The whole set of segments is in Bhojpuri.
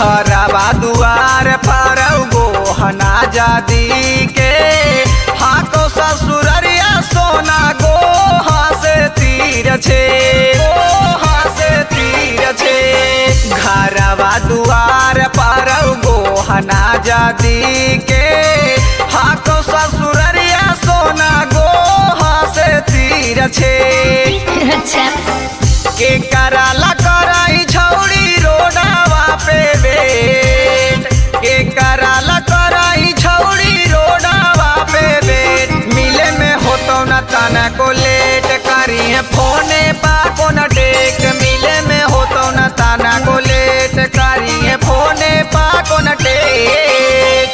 घरवा दुआर पर गोहना जादी के हाको ससुररिया सोना गोहा से तीर छे, गोहा से तीर छे। घरवा दुआर पर गोहना जादी के हाको ससुररिया सोना गोहा से तीर छे। अच्छा के कराला कराई छौड़ी रोडावा पे बेट, के कराला कराई छौड़ी रोडावा पे बेट। मिले में होतो न तना को लेट करिए फोने पा को न टेक। मिले में होतो न तना को लेट करिए फोने पा को न टेक,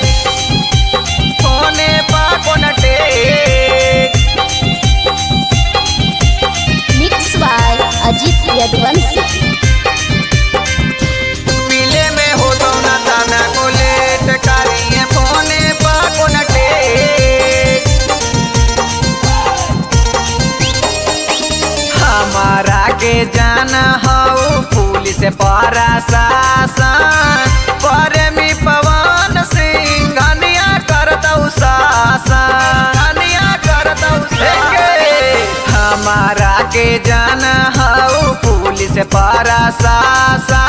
फोने पा को न टेक। Mix by Ajit Yaduvanshi. मिले में हो तो न ताना को लेट करिए फोने पा को न टेक। हमारा के जाना हो पुलिस प्रशासन प्रेमी पवन सिंह घनिया करतौ शासन, घनिया करतौ शासन। हमारा के जाना हो पुलिस प्रशासन